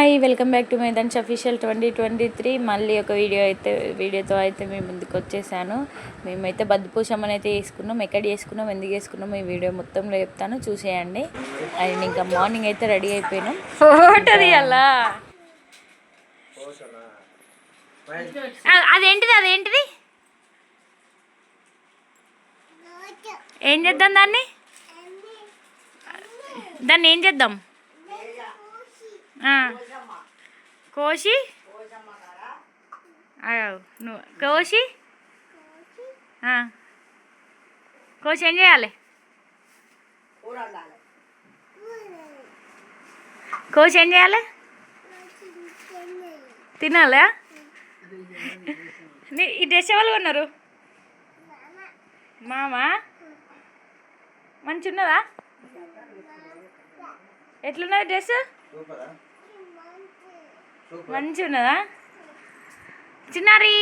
Hi welcome back to మైదాన్స్ official 2023 మళ్ళీ ఒక వీడియోతో అయితే మేము ముందుకు వచ్చేసాను. మేమైతే బద్దుపూసమ్మని అయితే వేసుకున్నాం. ఎక్కడ చేసుకున్నాం, ఎందుకు వేసుకున్నాం ఈ వీడియో మొత్తంలో చెప్తాను, చూసేయండి. అండ్ ఇంకా మార్నింగ్ అయితే రెడీ అయిపోయినాం. ఫోటో తీయాలా? అదేంటిది ఏం చేద్దాం దాన్ని ఏం చేద్దాం? కోసి కోసి కోసి ఏం చేయాలి? కోసి ఏం చేయాలి? తినాలా? ఈ డ్రెస్ ఎవరు కొన్నారు? మామా మంచి ఉన్నదా? ఎట్లున్నది డ్రెస్? మంచి ఉన్నదా? చిన్నారి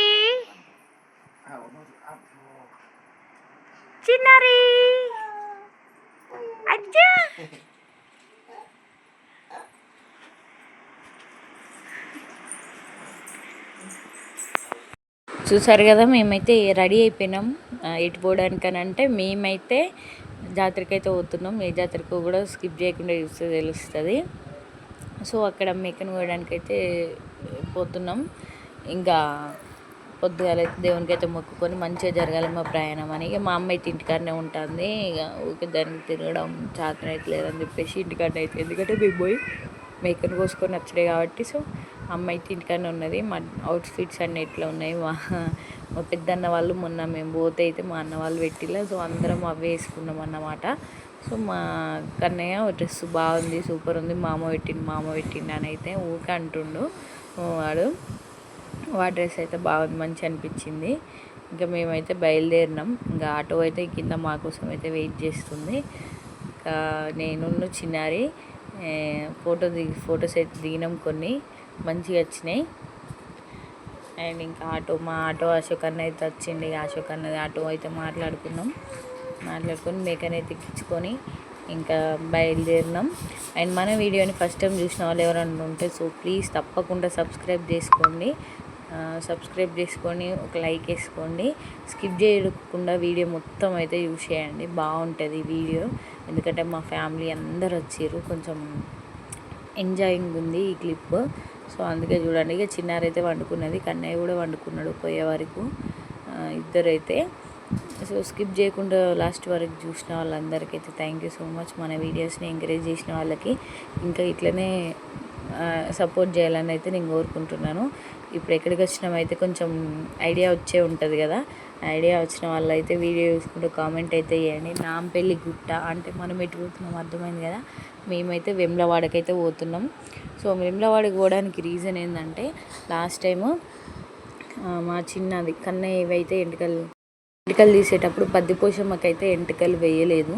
చిన్నారి అచ్చా చూసారు కదా, మేమైతే రెడీ అయిపోయినాం. ఎటు పోవడానికని అంటే మేమైతే జాతరకి అయితే పోతున్నాం. ఏ జాతరకు కూడా స్కిప్ చేయకుండా చూస్తే తెలుస్తుంది. సో అక్కడ మేకను కోయడానికి అయితే పోతున్నాం. ఇంకా పొద్దుగాల దేవునికి అయితే మొక్కుకొని మంచిగా జరగాలి మా ప్రయాణం అని. ఇక మా అమ్మ అయితే ఇంటికాడనే ఉంటుంది. ఇక ఊరికే దానికి తిరగడం చేతన అయితే లేదని చెప్పేసి ఇంటికాడనే అయితే, ఎందుకంటే మేము పోయి మేకను కోసుకొని వచ్చాయి కాబట్టి. సో అమ్మ అయితే ఇంటికాడనే ఉన్నది. మా అవుట్ఫిట్స్ అన్నీ ఎట్లా ఉన్నాయి, మా పెద్దన్న వాళ్ళు మొన్న మేము పోతే అయితే మా అన్న వాళ్ళు పెట్టిలా. సో అందరం అవే వేసుకున్నాం అన్నమాట. సో మా కన్నయ్య డ్రెస్ బాగుంది, సూపర్ ఉంది, మామ పెట్టిండు అని అయితే ఊకే అంటుండు వాడి డ్రెస్ అయితే బాగుంది, మంచి అనిపించింది. ఇంకా మేమైతే బయలుదేరినాం. ఇంకా ఆటో అయితే కింద మా కోసం అయితే వెయిట్ చేస్తుంది. ఇంకా నేను చిన్నారి ఫొటోస్ అయితే దిగినాం, కొన్ని మంచిగా వచ్చినాయి. అండ్ ఇంకా మా ఆటో అశోక్ అన్న అయితే వచ్చింది. అశోక్ అన్నది ఆటో అయితే మాట్లాడుకొని మేకని అయితే ఎక్కించుకొని ఇంకా బయలుదేరినాం. అండ్ మన వీడియోని ఫస్ట్ టైం చూసిన వాళ్ళు ఎవరైనా ఉంటే సో ప్లీజ్ తప్పకుండా సబ్స్క్రైబ్ చేసుకొని ఒక లైక్ వేసుకోండి. స్కిప్ చేయకుండా వీడియో మొత్తం అయితే యూజ్ చేయండి, బాగుంటుంది వీడియో. ఎందుకంటే మా ఫ్యామిలీ అందరు వచ్చారు, కొంచెం ఎంజాయింగ్ ఉంది ఈ క్లిప్. సో అందుకే చూడండి. ఇక చిన్నారైతే వండుకున్నది, కన్నయ్య కూడా వండుకున్నాడు పోయే వరకు, ఇద్దరైతే. సో స్కిప్ చేయకుండా లాస్ట్ వరకు చూసిన వాళ్ళందరికీ అయితే థ్యాంక్ యూ సో మచ్. మన వీడియోస్ని ఎంకరేజ్ చేసిన వాళ్ళకి ఇంకా ఇట్లనే సపోర్ట్ చేయాలని అయితే నేను కోరుకుంటున్నాను. ఇప్పుడు ఎక్కడికి వచ్చినామైతే కొంచెం ఐడియా వచ్చే ఉంటుంది కదా, ఐడియా వచ్చిన వాళ్ళు అయితే వీడియో చూసుకుంటూ కామెంట్ అయితే చేయండి. నాంపల్లి గుట్ట అంటే మనం ఎటు పోతున్నాం అర్థమైంది కదా. మేమైతే వేములవాడకైతే పోతున్నాం. సో వేములవాడకి పోవడానికి రీజన్ ఏంటంటే, లాస్ట్ టైము మా చిన్నది కన్నయ్య ఇవైతే ఎంటికలు తీసేటప్పుడు బద్దిపోసమ్మకైతే ఎంటికలు వేయలేదు.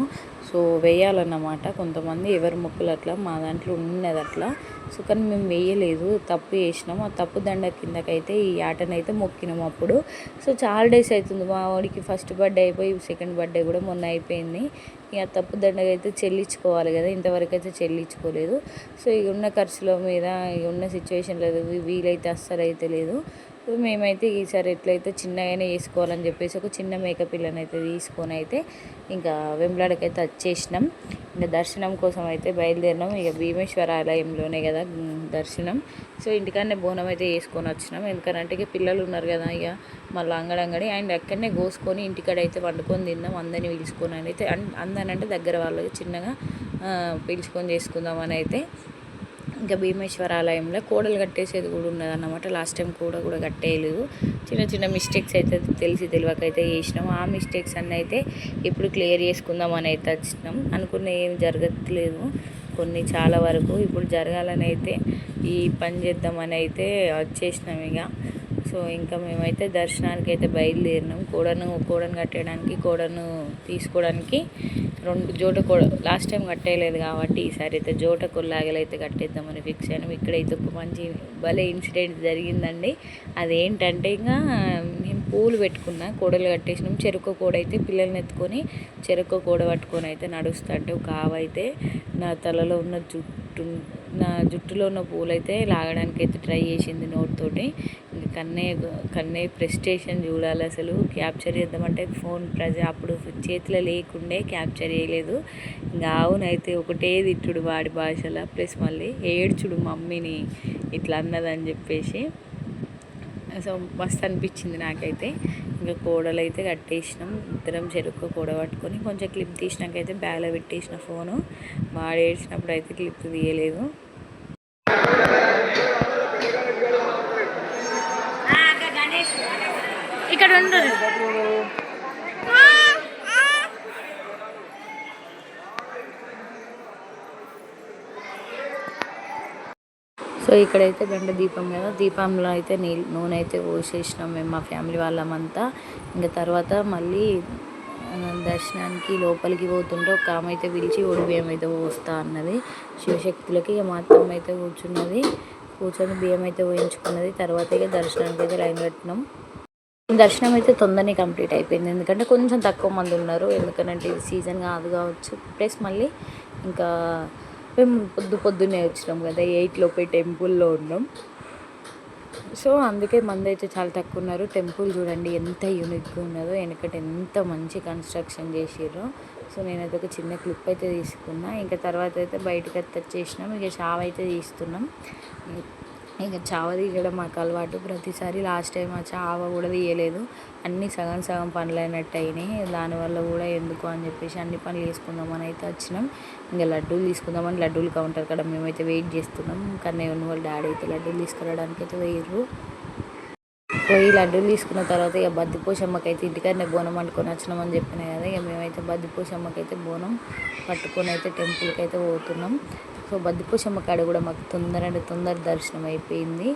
సో వేయాలన్నమాట కొంతమంది, ఎవరి మొక్కులు అట్లా, మా దాంట్లో ఉన్నది అట్లా. సో కానీ మేము వేయలేదు, తప్పు చేసినాం. ఆ తప్పు దండ కిందకైతే ఈ ఆటనైతే మొక్కినాం అప్పుడు. సో చాలా డేస్ అవుతుంది, మా వాడికి ఫస్ట్ బర్త్డే అయిపోయి సెకండ్ బర్త్డే కూడా మొన్న అయిపోయింది. ఇక తప్పు దండగా అయితే చెల్లించుకోవాలి కదా, ఇంతవరకు అయితే చెల్లించుకోలేదు. సో ఇక ఉన్న ఖర్చుల మీద, ఇక ఉన్న సిచ్యువేషన్ లేదు, వీలైతే అస్సలు అయితే లేదు. మేమైతే ఈసారి ఎట్లయితే చిన్నగానే వేసుకోవాలని చెప్పేసి ఒక చిన్న మేకప్ పిల్లని అయితే తీసుకొని అయితే ఇంకా వేములవాడకి అయితే వచ్చేసినాం. ఇంకా దర్శనం కోసం అయితే బయలుదేరినాం. ఇక భీమేశ్వర ఆలయంలోనే కదా దర్శనం. సో ఇంటికాడనే బోనం అయితే వేసుకొని వచ్చినాం. ఎందుకంటే ఇక పిల్లలు ఉన్నారు కదా, ఇక మళ్ళీ అంగడి అండ్ అక్కడనే కోసుకొని ఇంటికాడ అయితే వండుకొని తిన్నాం. అందరినీ పిలుచుకొని అయితే, అందరంటే దగ్గర వాళ్ళకి చిన్నగా పిలుచుకొని చేసుకుందామని అయితే ఇంకా భీమేశ్వర ఆలయంలో కోడలు కట్టేసేది కూడా ఉన్నదన్నమాట. లాస్ట్ టైం కూడా కట్టేయలేదు, చిన్న మిస్టేక్స్ అయితే తెలియకైతే చేసినాం. ఆ మిస్టేక్స్ అన్నీ అయితే ఇప్పుడు క్లియర్ చేసుకుందామని అయితే వచ్చినాం. అనుకున్న ఏం జరగట్లేదు, కొన్ని చాలా వరకు ఇప్పుడు జరగాలని అయితే ఈ పని చేద్దామని అయితే వచ్చేసినాం ఇక. సో ఇంకా మేమైతే దర్శనానికి అయితే బయలుదేరినాం. కోడను కట్టడానికి, కోడను తీసుకోవడానికి జోట లాస్ట్ టైం కట్టేయలేదు కాబట్టి ఈసారి అయితే జోట కొల్లాగలు అయితే కట్టేద్దామని ఫిక్స్ అయినాం. ఇక్కడైతే ఒక మంచి భలే ఇన్సిడెంట్ జరిగిందండి. అదేంటంటే ఇంకా మేము పూలు పెట్టుకున్నా, కోడలు కట్టేసినాం. చెరుకు కోడ అయితే పిల్లల్ని ఎత్తుకొని చెరుకు కోడ పట్టుకొని అయితే నడుస్తుంటే ఒక ఆవు అయితే నా తలలో ఉన్న జుట్టు నా జుట్టులో ఉన్న పూలైతే లాగడానికి అయితే ట్రై చేసింది నోటితోటి. ఇంక కన్నయ్య ప్రెస్టేషన్ చూడాలి అసలు. క్యాప్చర్ చేద్దామంటే ఫోన్ అప్పుడు చేతిలో లేకుండే క్యాప్చర్ చేయలేదు. ఇంకా ఆవునైతే ఒకటే తిట్టుడు వాడి భాషలో, ప్లస్ మళ్ళీ ఏడ్చుడు మమ్మీని ఇట్లా అన్నదని చెప్పేసి. సో మస్తు అనిపించింది నాకైతే. ఇంకా కోడలు అయితే కట్టేసినాం, ఇద్దరం చెరుకు కూడ పట్టుకొని కొంచెం క్లిప్ తీసినాకైతే బ్యాగ్లో పెట్టేసిన ఫోను. వాడు ఏడ్చినప్పుడు అయితే క్లిప్ తీయలేదు. ఇక్కడ ఉండు. సో ఇక్కడైతే గంట దీపం కదా, దీపంలో అయితే నూనె అయితే పోసేసినాం మేము మా ఫ్యామిలీ వాళ్ళమంతా. ఇంకా తర్వాత మళ్ళీ దర్శనానికి లోపలికి పోతుంటే ఒక ఆమె అయితే పిలిచి బియ్యం అయితే పోస్తా అన్నది శివశక్తులకి. ఇక మా అత్తమ్మ అయితే కూర్చొని బియ్యం అయితే పోయించుకున్నది. తర్వాత ఇక దర్శనానికి అయితే లైన్ కట్టినాం. దర్శనం అయితే తొందరనే కంప్లీట్ అయిపోయింది, ఎందుకంటే కొంచెం తక్కువ మంది ఉన్నారు. ఎందుకంటే ఇది సీజన్ కాదు కావచ్చు, ప్లస్ మళ్ళీ ఇంకా మేము పొద్దున్నే వచ్చినాం కదా, 8 లోపే టెంపుల్లో ఉన్నాం. సో అందుకే మంది అయితే చాలా తక్కువ ఉన్నారు. టెంపుల్ చూడండి ఎంత యూనిక్గా ఉన్నదో, వెనకటి ఎంత మంచి కన్స్ట్రక్షన్ చేసిర్రో. సో నేనైతే ఒక చిన్న క్లిప్ అయితే తీసుకున్నా. ఇంకా తర్వాత అయితే బయటకు వచ్చేసినాం. ఇక చావ అయితే తీస్తున్నాం. ఇక చావ తీయడం మాకు అలవాటు. ప్రతిసారి లాస్ట్ టైం ఆ చావ కూడా తీయలేదు, అన్నీ సగం సగం పనులు అయినట్టు అయినాయి. దానివల్ల కూడా ఎందుకు అని చెప్పేసి అన్ని పనులు చేసుకుందామని అయితే వచ్చినాం. ఇంకా లడ్డూలు తీసుకుందామని లడ్డూలు కౌంటర్ కాడ మేమైతే వెయిట్ చేస్తున్నాం. కానీ ఉన్న వాళ్ళ డాడీ అయితే లడ్డూలు తీసుకురావడానికి అయితే వేయరు. పోయి లడ్డూలు తీసుకున్న తర్వాత ఇక బద్దిపోషమ్మకైతే ఇంటికైనా బోనం వండుకొని వచ్చినామని చెప్పిన కదా, ఇక మేమైతే బద్దిపోషమ్మకైతే బోనం పట్టుకొని అయితే టెంపుల్కి అయితే పోతున్నాం. సో బద్దిపోషమ్మ కాడ కూడా మాకు తొందర దర్శనం అయిపోయింది.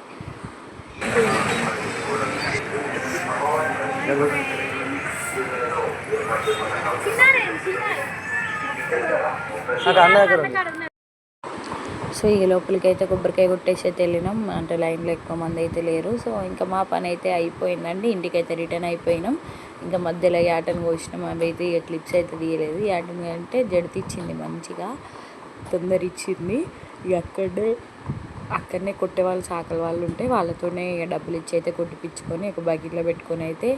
సో ఈ లోపలికి అయితే కొబ్బరికాయ కొట్టేసి అయితే వెళ్ళినాం. అంటే లైన్లో ఎక్కువ మంది అయితే లేరు. సో ఇంకా మా పని అయితే అయిపోయిందండి, ఇంటికైతే రిటర్న్ అయిపోయినాం. ఇంకా మధ్యలో యాటను కోసినాం. అవి అయితే ఇక క్లిప్స్ అయితే తీయలేదు. యాటన్ అంటే జడితిచ్చింది, మంచిగా తొందర ఇచ్చింది. ఇక అక్కడనే కొట్టే వాళ్ళు సాకల వాళ్ళు ఉంటే వాళ్ళతోనే ఇక డబ్బులు ఇచ్చి అయితే కొట్టిపించుకొని ఒక బకెట్లో పెట్టుకొని అయితే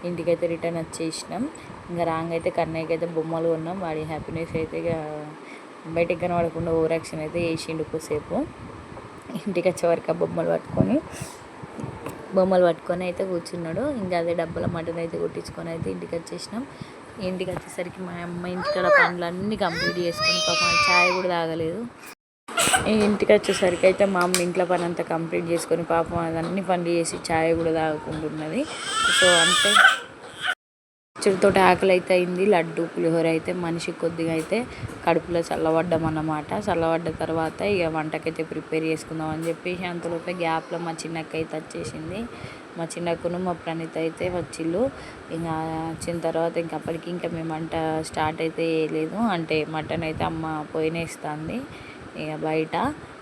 ఇంటికైతే రిటర్న్ వచ్చేసినాం. ఇంకా అయితే కన్నయ్యకి అయితే బొమ్మలు కొన్నాం. వాడి హ్యాపీనెస్ అయితే ఇక బయటకు కనబడకుండా ఓవర్ యాక్షన్ అయితే వేసిండు కొద్దిసేపు. ఇంటికి వచ్చే వరకు ఆ బొమ్మలు పట్టుకొని అయితే కూర్చున్నాడు. ఇంకా అదే డబ్బుల మటన్ అయితే కొట్టించుకొని అయితే ఇంటికి వచ్చేసినాం. ఇంటికి వచ్చేసరికి మా అమ్మ ఇంటికాడ పనులు అన్నీ కంప్లీట్ చేసుకొని పాపం ఛాయ్ కూడా తాగలేదు. ఇంటికి వచ్చేసరికి అయితే మా అమ్మ ఇంట్లో పని అంతా కంప్లీట్ చేసుకొని పాపం అదన్నీ పనులు చేసి ఛాయ్ కూడా తాగకుంటున్నది. సో అంటే చిరుతోటి ఆకలి అయితే అయింది. లడ్డు పులిహోర అయితే మనిషి కొద్దిగా అయితే కడుపులో చల్లబడ్డం అన్నమాట. చల్లబడ్డ తర్వాత ఇక వంటకైతే ప్రిపేర్ చేసుకుందాం అని చెప్పేసి అంతలోపే గ్యాప్లో మా చిన్నక్క అయితే వచ్చేసింది. మా చిన్నక్కను మా ప్రణీత అయితే వచ్చిళ్ళు. ఇంకా వచ్చిన తర్వాత ఇంక అప్పటికి ఇంకా మేము వంట స్టార్ట్ అయితే వేయలేదు. అంటే మటన్ అయితే అమ్మ పోయినేస్తుంది ఇక బయట.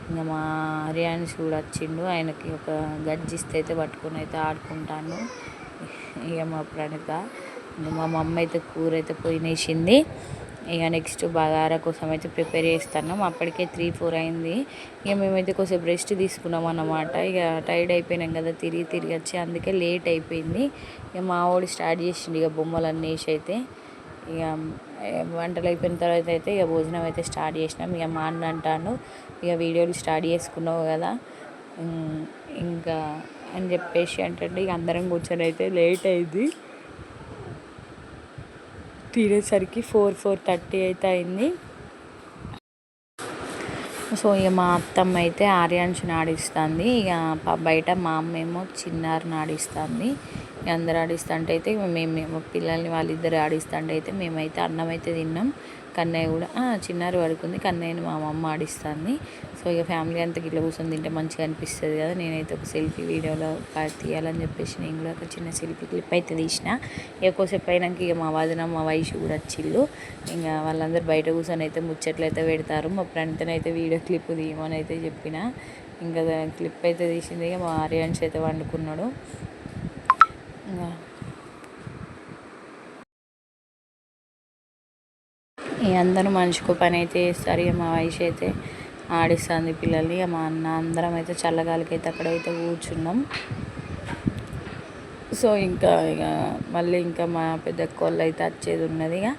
ఇంకా మా రియాన్స్ కూడా వచ్చిండు, ఆయనకి ఒక గజ్జిస్తే అయితే పట్టుకొని అయితే ఆడుకుంటాను. ఇక మా ప్రణీత మా మమ్మ అయితే కూర అయితే పోయినేసింది. ఇక నెక్స్ట్ బగారా కోసం అయితే ప్రిపేర్ చేస్తున్నాం. అప్పటికే 3-4 అయింది. ఇక మేమైతే కొంచెం రెస్ట్ తీసుకున్నాం అన్నమాట. ఇక టైర్డ్ అయిపోయినాం కదా, తిరిగి వచ్చి, అందుకే లేట్ అయిపోయింది. ఇక మా వాడు స్టార్ట్ చేసిండు ఇక బొమ్మలన్నీ వేసి అయితే. ఇక వంటలు అయిపోయిన తర్వాత అయితే ఇక భోజనం అయితే స్టార్ట్ చేసినాం. ఇక మా అన్న అంటాను, ఇక వీడియోలు స్టార్ట్ చేసుకున్నావు కదా ఇంకా అని చెప్పేసి అంటే ఇక అందరం కూర్చొని అయితే లేట్ అయింది. తినేసరికి 4-4:30 అయితే అయింది. సో ఇక మా అత్తమ్మ అయితే ఆర్యాన్స్ని ఆడిస్తుంది. ఇక బయట మా అమ్మ ఏమో చిన్నారిని ఆడిస్తుంది. అందరు ఆడిస్తుంటే అయితే మేము పిల్లల్ని వాళ్ళిద్దరు ఆడిస్తుంటే అయితే మేమైతే అన్నం అయితే తిన్నాం. కన్నయ్య కూడా చిన్నారి పడుకుంది, కన్నయ్యని మా అమ్మ ఆడిస్తుంది. సో ఇక ఫ్యామిలీ అంతా గిట్ల కూర్చొని తింటే మంచిగా అనిపిస్తుంది కదా. నేనైతే ఒక సెల్ఫీ వీడియోలో తీయాలని చెప్పేసి నేను కూడా ఒక చిన్న సెల్ఫీ క్లిప్ అయితే తీసిన. ఎక్కువసేపు అయినాక ఇక మా వదిన మా వయసు కూడా వచ్చిళ్ళు. ఇంకా వాళ్ళందరూ బయట కూర్చొని అయితే ముచ్చట్లు అయితే పెడతారు. మా ఫ్రెండ్తో అయితే వీడియో క్లిప్ తీయమని అయితే చెప్పిన. ఇంకా క్లిప్ అయితే తీసింది. ఇక మా ఆర్యాన్స్ అయితే వండుకున్నాడు. అందరూ మనిషికో పని అయితే చేస్తారు. ఇక మా వయసు అయితే ఆడిస్తుంది పిల్లల్ని. మా అన్న అందరం అయితే చల్లగాలికి అయితే అక్కడైతే కూర్చున్నాం. సో ఇంకా మళ్ళీ ఇంకా మా పెద్ద కోళ్ళు అయితే వచ్చేది ఉన్నది. ఇక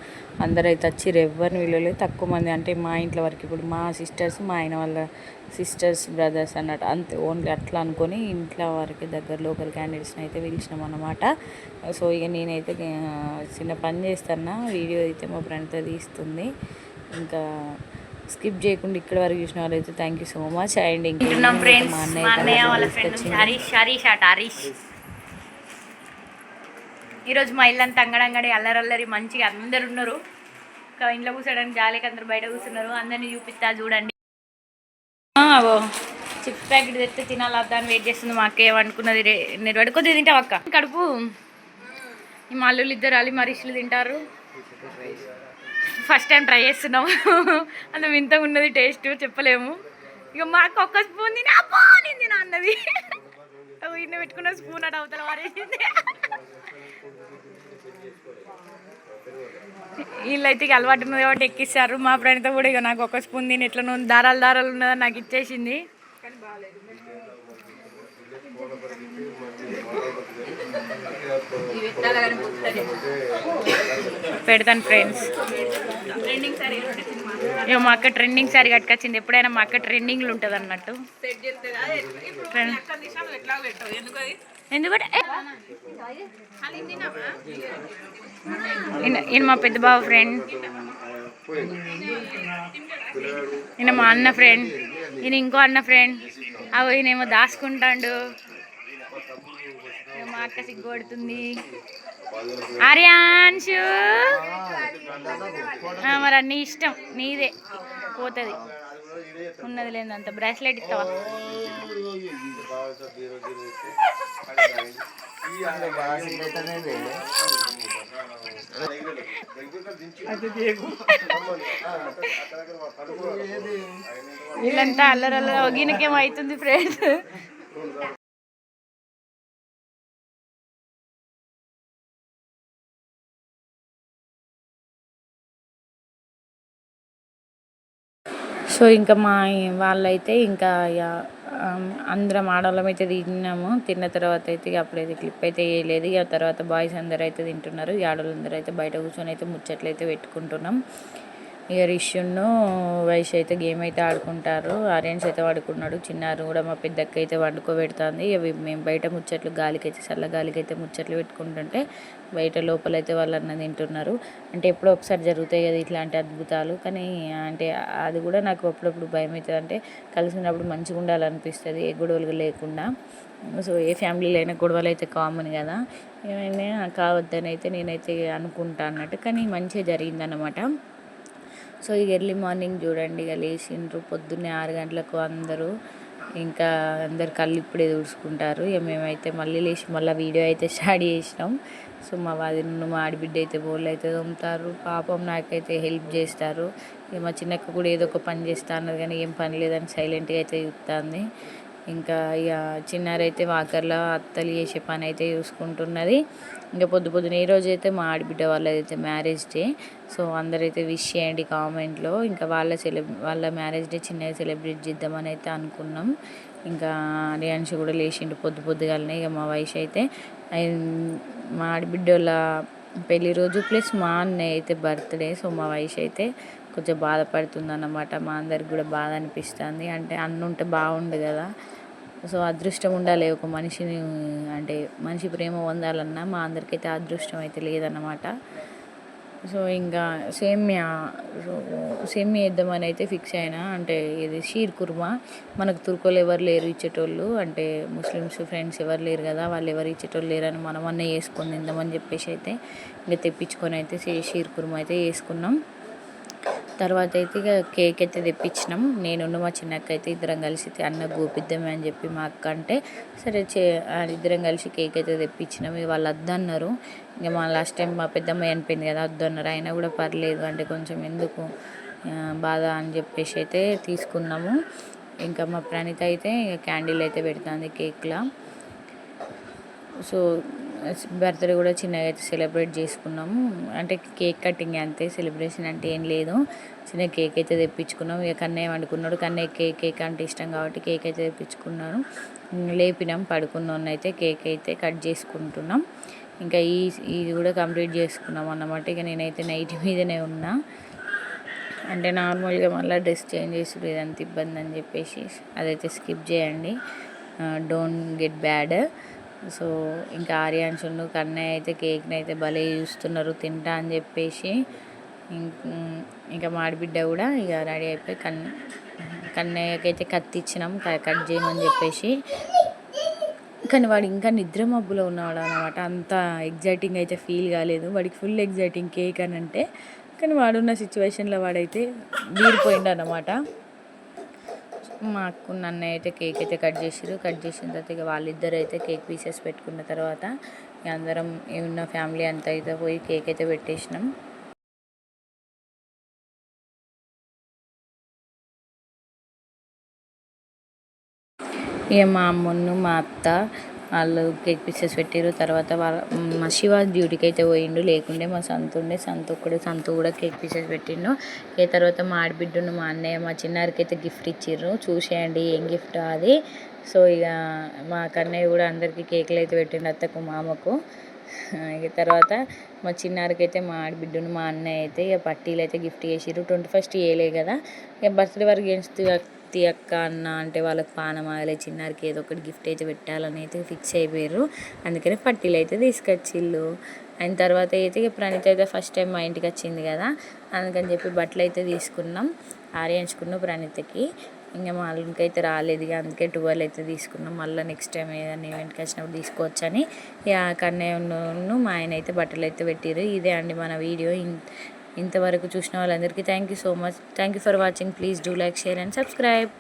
అందరూ అయితే వచ్చి ఎవరిని వీళ్ళు తక్కువ మంది, అంటే మా ఇంట్లో వరకు ఇప్పుడు మా సిస్టర్స్, మా ఆయన వాళ్ళ సిస్టర్స్, బ్రదర్స్ అన్నట్టు అంతే, ఓన్లీ అట్లా అనుకొని ఇంట్లో వారికి దగ్గర లోకల్ క్యాండిడేట్స్ని అయితే పిలిచినాం అన్నమాట. సో ఇక నేనైతే చిన్న పని చేస్తాను, వీడియో అయితే మా ఫ్రెండ్తో తీస్తుంది. ఇంకా స్కిప్ చేయకుండా ఇక్కడ వరకు చూసిన వాళ్ళు అయితే thank you so much. And ఇంకా మా అన్నయ్య వాళ్ళ ఫ్రెండ్ ఈరోజు మా ఇల్లు అంతా అంగడంగడి అల్లరల్లరి మంచిగా అందరు ఉన్నారు. ఇంట్లో కూర్చోడానికి జాలికి అందరు బయట కూర్చున్నారు. అందరినీ చూపిస్తా చూడండి. చిప్స్ ప్యాకెట్ తెస్తే తినాలి అని వెయిట్ చేస్తుంది. మా అక్క ఏమనుకున్నది, నేను పడుకోద్ది తింటావు అక్క కడుపు. ఈ మా అల్లుళ్ళు ఇద్దరు అల్లి మరిషులు తింటారు. ఫస్ట్ టైం ట్రై చేస్తున్నాము. అంత వింతగా ఉన్నది టేస్ట్ చెప్పలేము. ఇక మా అక్క ఒక్క స్పూన్ తిని అబ్బా నేను తినా అన్నది. ఇన్న పెట్టుకున్న స్పూన్ అటు అవతల వారేసింది. వీళ్ళైతే ఇక అలవాటు ఉన్నది కాబట్టి ఎక్కిస్తారు. మా ఫ్రెండ్తో కూడా ఇక నాకు ఒక స్పూన్ తిని ఎట్లా దారాలు దారాలు ఉన్నదని నాకు ఇచ్చేసింది. పెడతాను ఫ్రెండ్స్. ఇక మా అక్క ట్రెండింగ్ సారీ కట్టుకొచ్చింది. ఎప్పుడైనా మా అక్క ట్రెండింగ్లు ఉంటుంది అన్నట్టు. ఎందుకంటే ఈయన మా పెద్ద బావ ఫ్రెండ్, ఈయన మా అన్న ఫ్రెండ్, ఈయన ఇంకో అన్న ఫ్రెండ్. అవి ఈయనేమో దాచుకుంటాడు. మా అక్క సిగ్గుపడుతుంది. ఆర్యాన్షు మరి అన్నీ ఇష్టం నీదే పోతుంది. ఉన్నది లేదంత బ్రాస్లెట్ ఇస్తావా? వీళ్ళంతా అల్లరల్ల గినకేమో అవుతుంది ఫ్రెండ్స్. సో ఇంకా మా వాళ్ళైతే ఇంకా అందరం ఆడవాళ్ళం అయితే తిన్నాము. తిన్న తర్వాత అయితే ఇక అప్పుడైతే క్లిప్ అయితే వేయలేదు. ఇక తర్వాత బాయ్స్ అందరూ అయితే తింటున్నారు. ఈ ఆడవాళ్ళందరూ అయితే బయట కూర్చొని అయితే ముచ్చట్లు అయితే పెట్టుకుంటున్నాం. ఇక రిష్యును వయసు అయితే గేమ్ అయితే ఆడుకుంటారు. ఆరెంజ్ అయితే పడుకున్నాడు. చిన్నారు కూడా మా పెద్దక్క అయితే వండుకోబెడుతుంది. ఇక మేము బయట ముచ్చట్లు గాలికి అయితే చల్ల గాలికి అయితే ముచ్చట్లు పెట్టుకుంటుంటే బయట లోపలైతే వాళ్ళు అన్న తింటున్నారు. అంటే ఎప్పుడో ఒకసారి జరుగుతాయి కదా ఇట్లాంటి అద్భుతాలు. కానీ అంటే అది కూడా నాకు అప్పుడప్పుడు భయం అవుతుంది. అంటే కలిసి ఉన్నప్పుడు మంచిగా ఉండాలనిపిస్తుంది, ఏ గొడవలు లేకుండా. సో ఏ ఫ్యామిలీలో అయినా గొడవలు అయితే కామన్ కదా, ఏమైనా కావద్దని అయితే నేనైతే అనుకుంటా అన్నట్టు. కానీ మంచిగా జరిగిందన్నమాట. సో ఇక ఎర్లీ మార్నింగ్ చూడండి, ఇక లేచిండ్రు పొద్దున్నే 6 గంటలకు అందరూ. ఇంకా అందరు కళ్ళు ఇప్పుడే తుడుచుకుంటారు. ఇక మేమైతే మళ్ళీ లేచి మళ్ళీ వీడియో అయితే స్టార్ట్ చేసినాం. సో మా వదిన మా ఆడబిడ్డ అయితే బోళ్ళు అయితే తోముతారు. పాపం నాకైతే హెల్ప్ చేస్తారు. ఇక మా చిన్నక్క కూడా ఏదో ఒక పని చేస్తా అన్నది, కానీ ఏం పని లేదని సైలెంట్గా అయితే చూస్తుంది. ఇంకా ఇక చిన్నారైతే వాకర్లో అత్తలు చేసే పని అయితే చూసుకుంటున్నది. ఇంకా పొద్దున ఈ రోజు అయితే మా ఆడబిడ్డ వాళ్ళదైతే మ్యారేజ్ డే. సో అందరైతే విష్ చేయండి కామెంట్లో. ఇంకా వాళ్ళ మ్యారేజ్ డే చిన్నగా సెలబ్రేట్ చేద్దామని అయితే అనుకున్నాం. ఇంకా రియాన్షి కూడా లేచిండు పొద్దుగాలనే. ఇక మా వయసు అయితే మా ఆడబిడ్డ వాళ్ళ పెళ్లి రోజు ప్లస్ మా అన్నయ్య అయితే బర్త్డే. సో మా వయసు అయితే కొంచెం బాధపడుతుంది అన్నమాట. మా అందరికి కూడా బాధ అనిపిస్తుంది. అంటే అన్న ఉంటే బాగుండు కదా. సో అదృష్టం ఉండాలి ఒక మనిషిని, అంటే మనిషి ప్రేమ పొందాలన్నా మా అందరికైతే అదృష్టం అయితే లేదన్నమాట. సో ఇంకా సేమియా ఇద్దామని అయితే ఫిక్స్ అయినా. అంటే ఇది షీర్ కుర్మా, మనకు తుర్కోలు ఎవరు లేరు ఇచ్చేటోళ్ళు, అంటే ముస్లిమ్స్ ఫ్రెండ్స్ ఎవరు లేరు కదా, వాళ్ళు ఎవరు ఇచ్చేటోళ్ళు లేరని మనం అన్నీ వేసుకొని తిందామని చెప్పేసి అయితే ఇంకా తెప్పించుకొని అయితే షీర్ కుర్మా అయితే వేసుకున్నాం. తర్వాత అయితే ఇక కేక్ అయితే తెప్పించినాం. నేను మా చిన్నక్క అయితే ఇద్దరం కలిసి అన్న గోపిద్దామే అని చెప్పి మా అక్క అంటే సరే ఇద్దరం కలిసి కేక్ అయితే తెప్పించినాం. ఇక వాళ్ళు వద్దన్నారు. ఇంకా మా లాస్ట్ టైం మా పెద్దమ్మాయి అనిపోయింది కదా, వద్దన్నారు. అయినా కూడా పర్లేదు అంటే కొంచెం ఎందుకు బాధ అని చెప్పేసి అయితే తీసుకున్నాము. ఇంకా మా ప్రణీత అయితే క్యాండిల్ అయితే పెడుతుంది కేక్లా. సో బర్త్డే కూడా చిన్నగా అయితే సెలబ్రేట్ చేసుకున్నాము. అంటే కేక్ కటింగ్ అంతే, సెలబ్రేషన్ అంటే ఏం లేదు. చిన్న కేక్ అయితే తెప్పించుకున్నాం. ఇక కన్నయ్య వండుకున్నాడు. కన్నయ్య కేక్ అంటే ఇష్టం కాబట్టి కేక్ అయితే తెప్పించుకున్నాను. లేపినాం పడుకున్నోన్నైతే కేక్ అయితే కట్ చేసుకుంటున్నాం. ఇంకా ఇది కూడా కంప్లీట్ చేసుకున్నాం అన్నమాట. ఇక నేనైతే నైట్ మీదనే ఉన్నా. అంటే నార్మల్గా మళ్ళీ డ్రెస్ చేంజ్ చేసుడు ఇదంతా ఇబ్బంది అని చెప్పేసి అదైతే స్కిప్ చేయండి, డోంట్ గెట్ బ్యాడ్. సో ఇంకా ఆర్యాన్షును కన్నయ్య అయితే కేక్ని అయితే భలే చూస్తున్నారు తింటా అని చెప్పేసి. ఇంకా మాడిబిడ్డ కూడా ఇక రెడీ అయిపోయి కన్నయ్యకి అయితే కత్తి ఇచ్చినాం కట్ చేయమని చెప్పేసి. కానీ వాడు ఇంకా నిద్ర మబ్బులో ఉన్నాడు అనమాట. అంత ఎగ్జైటింగ్ అయితే ఫీల్ కాలేదు. వాడికి ఫుల్ ఎగ్జైటింగ్ కేక్ అని అంటే. కానీ వాడున్న సిచ్యువేషన్లో వాడైతే బీరిపోయిండు అన్నమాట. మా అక్క నన్నయ్య అయితే కేక్ అయితే కట్ చేసిరు. కట్ చేసిన తర్వాత ఇక వాళ్ళిద్దరు అయితే కేక్ పీసెస్ పెట్టుకున్న తర్వాత ఇక అందరం ఉన్న ఫ్యామిలీ అంతా అయితే పోయి కేక్ అయితే పెట్టేసినాం. ఇక మా అమ్మను మా అత్త వాళ్ళు కేక్ పీసెస్ పెట్టారు. తర్వాత మా శివ డ్యూటీకి అయితే పోయిండు, లేకుండే మా సంతు కూడా కేక్ పీసెస్ పెట్టిండు. ఇక తర్వాత మా ఆడబిడ్డను మా అన్నయ్య మా చిన్నారికి అయితే గిఫ్ట్ ఇచ్చిర్రు. చూసేయండి ఏం గిఫ్ట్ అది. సో ఇక మా కన్నయ్య కూడా అందరికీ కేకులు అయితే పెట్టిండు, అత్తకు మామకు. ఇక తర్వాత మా చిన్నారికి అయితే మా ఆడబిడ్డను మా అన్నయ్య అయితే ఇక పట్టీలు అయితే గిఫ్ట్ చేసిర్రు. 21st ఏలే కదా, ఇక బర్త్డే వరకు అక్క అన్న అంటే వాళ్ళకి పానమాగలే, చిన్నారికి ఏదో ఒకటి గిఫ్ట్ అయితే పెట్టాలని అయితే ఫిక్స్ అయిపోయారు. అందుకని పట్టీలు అయితే తీసుకొచ్చిళ్ళు. అయిన తర్వాత అయితే ఇక ప్రణీత్ అయితే ఫస్ట్ టైం మా ఇంటికి వచ్చింది కదా, అందుకని చెప్పి బట్టలు అయితే తీసుకున్నాం. ఆర్యించుకున్నాం ప్రణీత్కి. ఇంకా మా వాళ్ళకి అయితే రాలేదు, ఇక అందుకే 12 అయితే తీసుకున్నాం. మళ్ళీ నెక్స్ట్ టైం ఏదైనా ఈవెంట్కి వచ్చినప్పుడు తీసుకోవచ్చని ఇక కన్నయ్యను మా ఆయన అయితే బట్టలు అయితే పెట్టిర్రు. ఇదే అండి మన వీడియో. ఇంతవరకు చూసిన వాళ్ళందరికీ thank you so much. Thank you for watching. Please do like, share and subscribe.